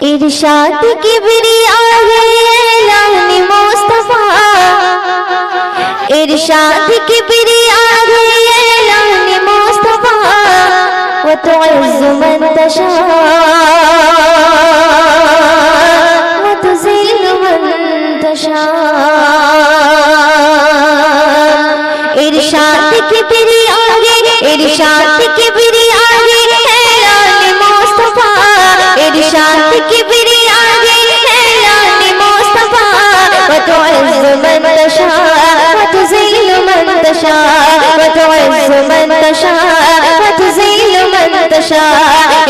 इरशाद किबरिया है ऐलान मुस्तफा, इरशाद किबरिया है ऐलान मुस्तफा, व तुअज़्ज़ु मन तशा व तुज़िल्लु मन तशा। इरशाद किबरिया है, इरशाद किबरिया है ऐलान मुस्तफा, इरशाद किबरिया है ऐलान मुस्तफा, व तुअज़्ज़ु मन तशा व तुज़िल्लु मन तशा, व तुअज़्ज़ु मन तशा व तुज़िल्लु मन तशा।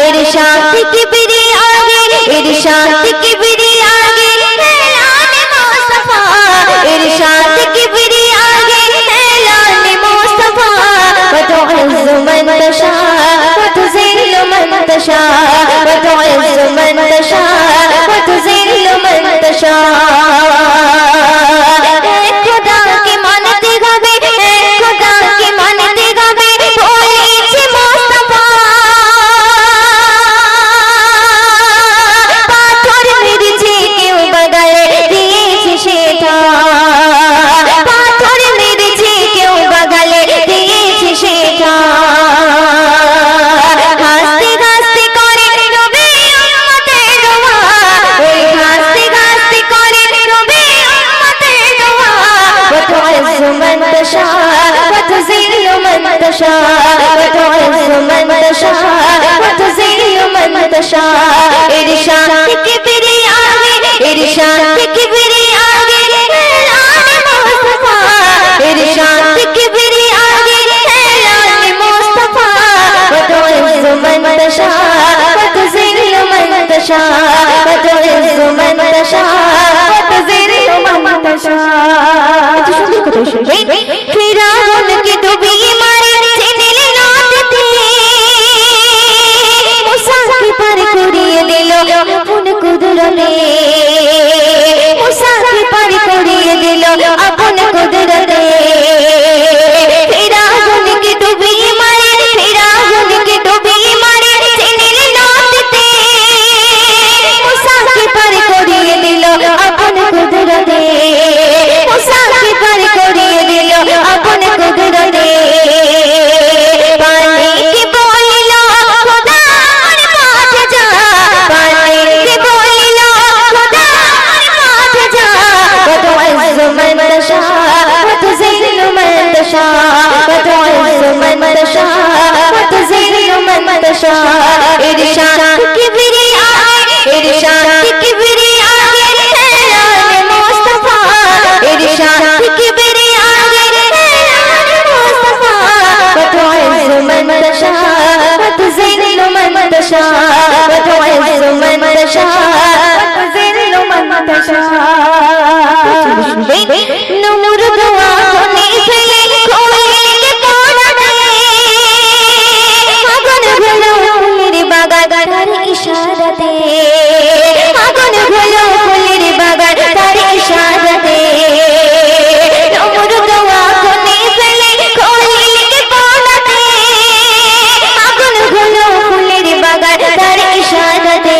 इरशाद किबरिया है, इरशाद किबरिया है ऐलान मुस्तफा, इरशाद किबरिया है ऐलान मुस्तफा, व तुअज़्ज़ु मन तशा व तुज़िल्लु मन तशा, व तुअज़्ज़ु मन तशा व तुज़िल्लु मन तशा। खुदा के मानते गावे, खुदा के मानते गावे बोलेছে मुस्तफा, পাথর মেরেছে কেউ বাগালে দিয়েছে সেটা, পাথর মেরেছে কেউ বাগালে দিয়েছে সেটা। হাসতে হাসতে করে রবে উম্মতের দোয়া, ওই হাসতে হাসতে করে রবে উম্মতের দোয়া, व तुअज़्ज़ु मन तशा व तुज़िल्लु मन तशा, व तुअज़्ज़ु मन तशा व तुज़िल्लु मन तशा। इरशाद किबरिया है, इरशाद किबरिया है ऐलान मुस्तफा, इरशाद किबरिया है ऐलान मुस्तफा, व तुअज़्ज़ु मन तशा व तुज़िल्लु मन तशा, व तुअज़्ज़ु मन तशा व तुज़िल्लु मन तशा। फिरौन की डूबी मारे ছেলে নাচতে, মুসাকে পার করিয়ে দিল আপন কুদরতে, মুসাকে পার করিয়ে দিল আপন কুদরতে। फिरौन की डूबी मारे, फिरौन की डूबी मारे ছেলে নাচতে, মুসাকে পার করিয়ে দিল আপন কুদরতে, মুসাকে পার করিয়ে দিল আপন কুদরতে। পানিকে বলিল খোদা আমার পথে যা, পানিকে বলিল খোদা আমার পথে যা, व तुअज़्ज़ु मन तशा व तुज़िल्लु मन तशा, व तुअज़्ज़ु मन तशा व तुज़िल्लु मन तशा। इरशाद किबरिया है, इरशाद किबरिया है ऐलान मुस्तफा, इरशाद किबरिया है ऐलान मुस्तफा, व तुअज़्ज़ु मन तशा व तुज़िल्लु मन तशा, व तुअज़्ज़ु मन तशा व तुज़िल्लु मन तशा। नमरूद आँखों ফেলে খোলেকে পোড়াতে, আগুন হলো ফুলের বাগান তার ইশারাতে, আগুন হলো ফুলের বাগান তার ইশারাতে। নমরুদ আঁখোं ফেলে খোলেকে পোড়াতে, আগুন হলো ফুলের বাগান তার ইশারাতে,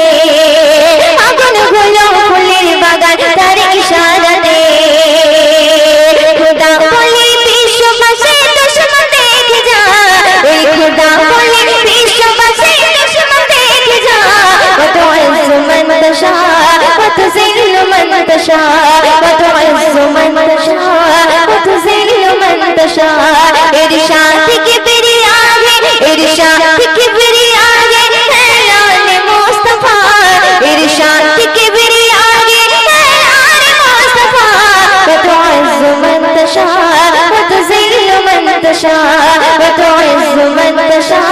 আগুন হলো ফুলের বাগান তার ইশারাতে। खुदा बोले विश्ववासी दुश्मन देख जा, ओए खुदा बोले विश्ववासी दुश्मन देख जा, व तुअज़्ज़ु मन तशा व तुज़िल्लु मन तशा, व तुअज़्ज़ु मन तशा व तुज़िल्लु मन तशा। इरशाद किबरिया है, इरशाद किबरिया है ऐलान मुस्तफा, इरशाद किबरिया है ऐलान मुस्तफा, व तुअज़्ज़ु मन तशा व तुज़िल्लु मन तशा, व तुअज़्ज़ु मन तशा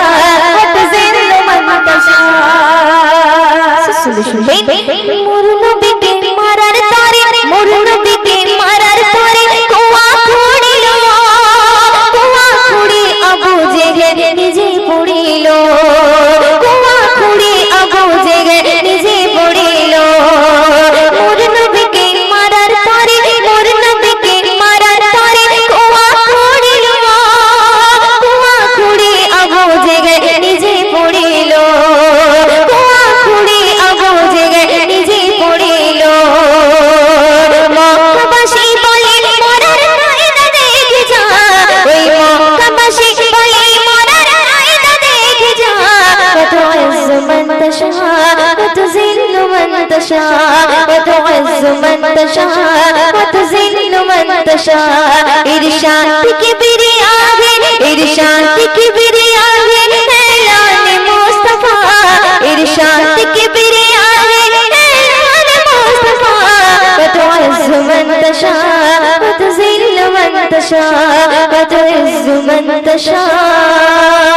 व तुज़िल्लु मन तशा। मोर नबीके मारार तारे, मोर नबीके मारार तारे কুয়া খুঁড়িল, কুয়া খুঁড়ে আবু জেহেল নিজে পড়িল, কুয়া খুঁড়ে আবু জেহেল নিজে পড়িল। মোর নবীকে মারার তারে, মোর নবীকে মারার তারে কুয়া খুঁড়িল, কুয়া খুঁড়ে আবু জেহেল নিজে পড়িল, কুয়া খুঁড়ে আবু জেহেল تشاء وتذل من تشاء وتعز من تشاء وتذل من تشاء ارشاد كبرياء ہے ارشاد کبریا ہے اعلان مصطفیٰ ارشاد کبریا ہے اعلان مصطفیٰ وتعز من تشاء وتذل من تشاء وتعز من تشاء